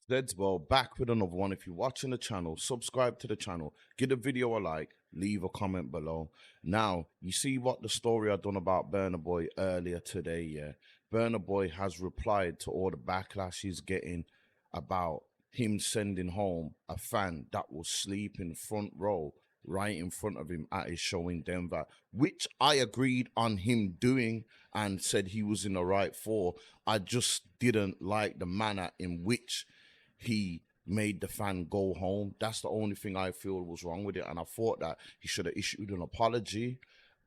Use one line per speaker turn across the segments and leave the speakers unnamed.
Zedswell back with another one. If you're watching the channel, subscribe to the channel, give the video a like, leave a comment below. Now, you see what the story I done about Burna Boy earlier today, yeah? Burna Boy has replied to all the backlash he's getting about him sending home a fan that was sleeping front row right in front of him at his show in Denver, which I agreed on him doing and said he was in the right for. I just didn't like the manner in which he made the fan go home. That's the only thing I feel was wrong with it. And I thought that he should have issued an apology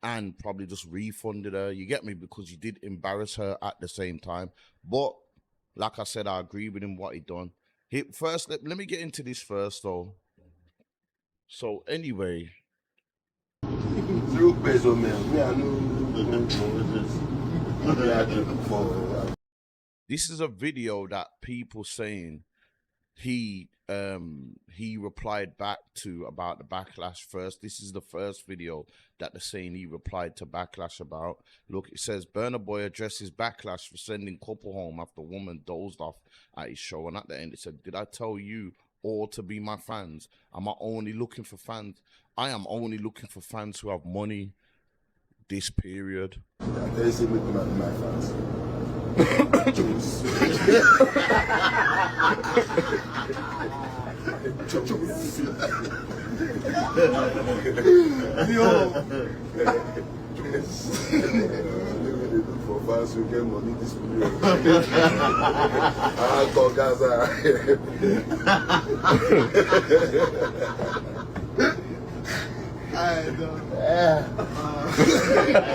and probably just refunded her. You get me? Because you did embarrass her at the same time. But like I said, I agree with him what he done. First, let me get into this first though. So anyway,
Zero peso, man. Me, I know.
this is a video that people saying he replied back to about the backlash first. This is the first video that they're saying he replied to backlash about. Look, it says Burna Boy addresses backlash for sending couple home after woman dozed off at his show. And at the end it said, did I tell you all to be my fans? Am I only looking for fans? I am only looking for fans who have money this period.
They say me come out my fans. For fans who get money this period. I call Gaza. I know.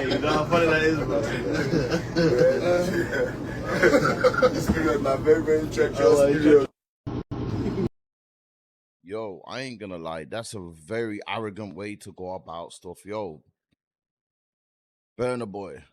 You know how funny that is, bro. This period is very, very treacherous period.
Yo, I ain't gonna lie, that's a very arrogant way to go about stuff. Yo, Burna Boy,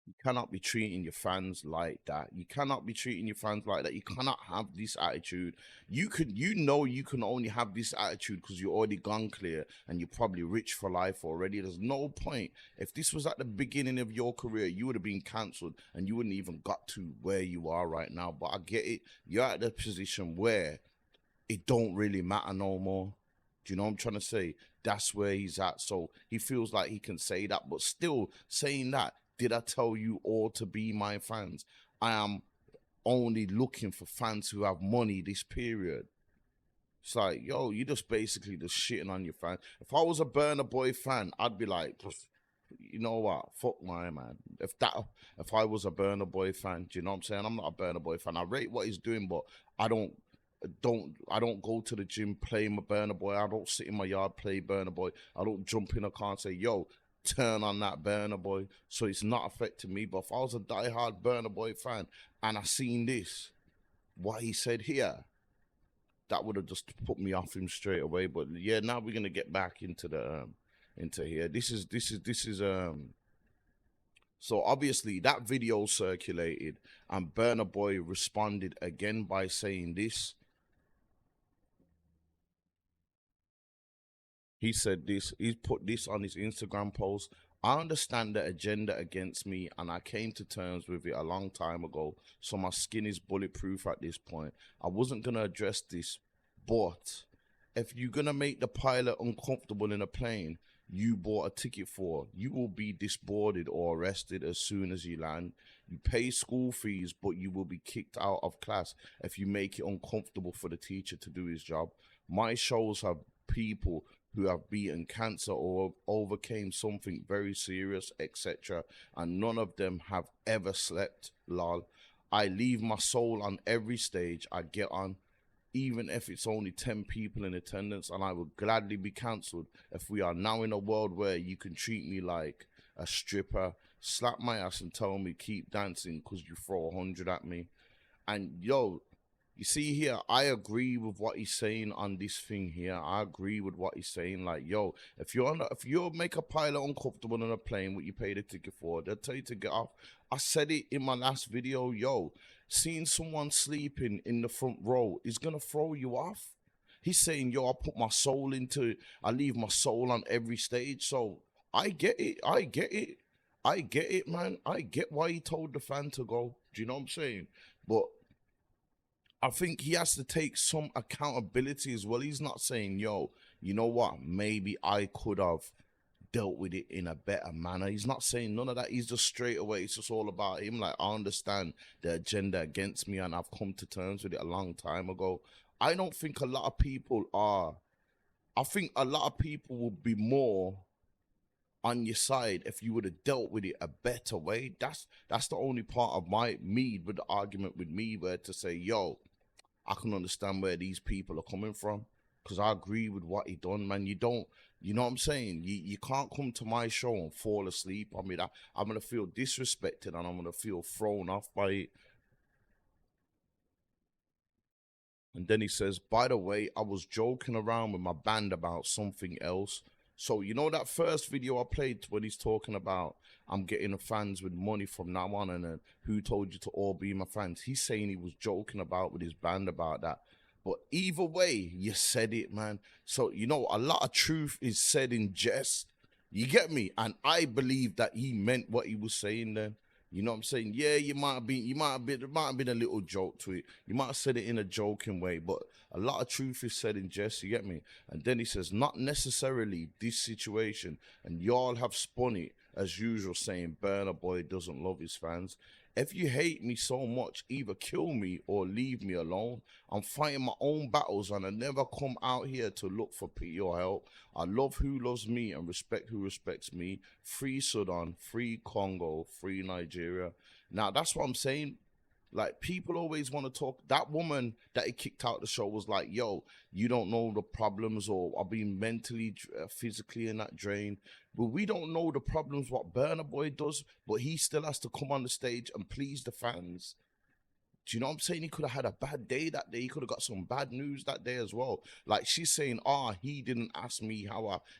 you cannot be treating your fans like that. You cannot be treating your fans like that. You cannot have this attitude. You can only have this attitude because you're already gone clear and you're probably rich for life already. There's no point. If this was at the beginning of your career, you would have been cancelled and you wouldn't even got to where you are right now. But I get it. You're at the position where it don't really matter no more. Do you know what I'm trying to say? That's where he's at. So he feels like he can say that, but still saying that, did I tell you all to be my fans? I am only looking for fans who have money this period. It's like, yo, you just basically just shitting on your fan. If I was a Burna Boy fan, I'd be like, you know what? Fuck my man. If I was a Burna Boy fan, do you know what I'm saying? I'm not a Burna Boy fan. I rate what he's doing, but I don't go to the gym, play my Burna Boy. I don't sit in my yard, play Burna Boy. I don't jump in a car and say, yo, turn on that Burna Boy. So it's not affecting me. But if I was a diehard Burna Boy fan and I seen this, what he said here, that would have just put me off him straight away. But yeah, now we're gonna get back into the into here. This is so obviously that video circulated and Burna Boy responded again by saying this. He said this, he's put this on his Instagram post. I understand the agenda against me and I came to terms with it a long time ago, so my skin is bulletproof at this point. I wasn't going to address this, but if you're going to make the pilot uncomfortable in a plane you bought a ticket for, you will be disboarded or arrested as soon as you land. You pay school fees, but you will be kicked out of class if you make it uncomfortable for the teacher to do his job. My shows have people who have beaten cancer or overcame something very serious, etc. And none of them have ever slept, lol. I leave my soul on every stage I get on, even if it's only 10 people in attendance, and I would gladly be cancelled if we are now in a world where you can treat me like a stripper, slap my ass and tell me keep dancing because you throw 100 at me. And yo, you see here, I agree with what he's saying on this thing here. I agree with what he's saying. Like, yo, if you make a pilot uncomfortable on a plane, what you paid a ticket for, they'll tell you to get off. I said it in my last video, yo, seeing someone sleeping in the front row is gonna throw you off. He's saying, yo, I leave my soul on every stage. So I get it. I get it, man. I get why he told the fan to go. Do you know what I'm saying? But I think he has to take some accountability as well. He's not saying, yo, you know what? Maybe I could have dealt with it in a better manner. He's not saying none of that. He's just straight away. It's just all about him. Like, I understand the agenda against me and I've come to terms with it a long time ago. I don't think a lot of people are. I think a lot of people would be more on your side if you would have dealt with it a better way. That's the only part of me with the argument with me, where to say, yo, I can understand where these people are coming from, because I agree with what he done, man. You know what I'm saying? You can't come to my show and fall asleep. I mean, I'm going to feel disrespected and I'm going to feel thrown off by it. And then he says, by the way, I was joking around with my band about something else. So, you know that first video I played when he's talking about I'm getting the fans with money from now on, and who told you to all be my fans? He's saying he was joking about with his band about that. But either way, you said it, man. So, you know, a lot of truth is said in jest. You get me? And I believe that he meant what he was saying then. You know what I'm saying? Yeah, there might have been a little joke to it. You might have said it in a joking way, but a lot of truth is said in jest, you get me? And then he says, not necessarily this situation, and y'all have spun it as usual, saying Burna Boy doesn't love his fans. If you hate me so much, either kill me or leave me alone. I'm fighting my own battles and I never come out here to look for pity or help. I love who loves me and respect who respects me. Free Sudan, free Congo, free Nigeria. Now, that's what I'm saying. Like, people always want to talk. That woman that he kicked out the show was like, yo, you don't know the problems, or I've been mentally, physically in that drain. But we don't know the problems what Burna Boy does, but he still has to come on the stage and please the fans. Do you know what I'm saying? He could have had a bad day that day. He could have got some bad news that day as well. Like, she's saying, he didn't ask me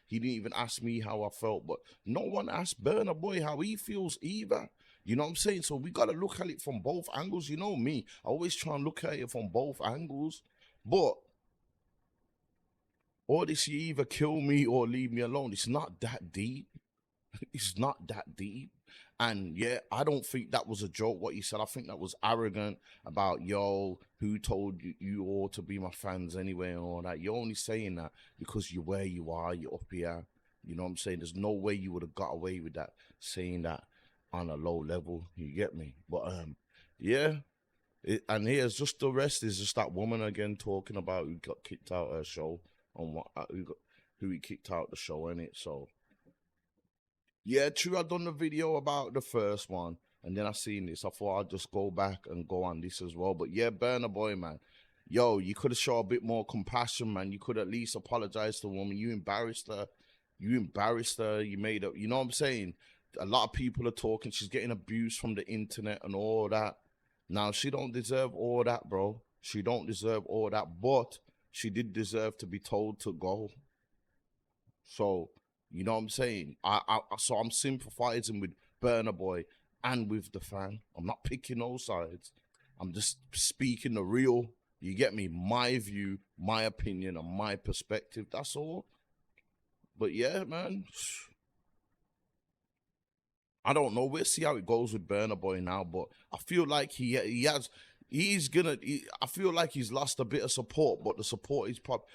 he didn't even ask me how I felt. But no one asked Burna Boy how he feels either. You know what I'm saying? So we got to look at it from both angles. You know me, I always try and look at it from both angles. But all this, you either kill me or leave me alone, it's not that deep. It's not that deep. And yeah, I don't think that was a joke, what he said. I think that was arrogant about, yo, who told you all to be my fans anyway and all that. You're only saying that because you're where you are, you're up here. You know what I'm saying? There's no way you would have got away with that, saying that on a low level. You get me? But yeah. And here's just the rest is just that woman again talking about who got kicked out of her show, on what who he kicked out the show, innit? So yeah, true, I done the video about the first one, and then I seen this. I thought I'd just go back and go on this as well. But yeah, Burna Boy, man. Yo, you could have shown a bit more compassion, man. You could at least apologize to the woman. You embarrassed her. You made up. You know what I'm saying? A lot of people are talking. She's getting abused from the internet and all that. Now, she don't deserve all that, bro. She don't deserve all that. But she did deserve to be told to go. So, you know what I'm saying? So I'm sympathizing with Burna Boy and with the fan. I'm not picking no sides. I'm just speaking the real, you get me, my view, my opinion, and my perspective. That's all. But yeah, man, I don't know. We'll see how it goes with Burna Boy now. But I feel like I feel like he's lost a bit of support, but the support is probably,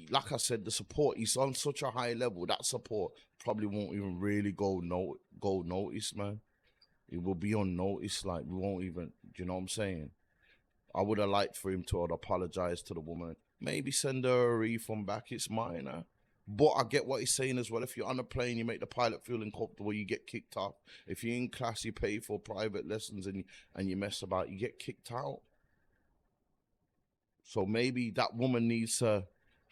like I said, the support is on such a high level. That support probably won't even really go notice, man. It will be unnoticed. Like, we won't even, do you know what I'm saying? I would have liked for him to have apologized to the woman. Maybe send her a refund back. It's minor. But I get what he's saying as well. If you're on a plane, you make the pilot feel uncomfortable, you get kicked off. If you're in class, you pay for private lessons and you mess about, you get kicked out. So maybe that woman needs to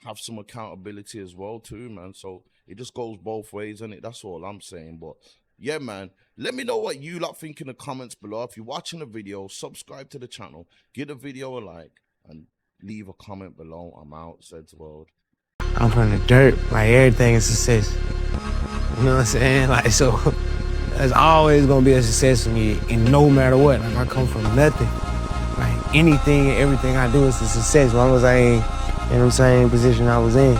have some accountability as well too, man. So it just goes both ways, and that's all I'm saying. But yeah, man, let me know what you lot think in the comments below. If you're watching the video, subscribe to the channel, give the video a like, and leave a comment below. I'm out, Zed's World.
I'm from the dirt, like everything is success. You know what I'm saying? Like, so there's always gonna be a success for me, and no matter what. Like, I come from nothing. Like, anything and everything I do is a success, as long as I ain't in the same position I was in.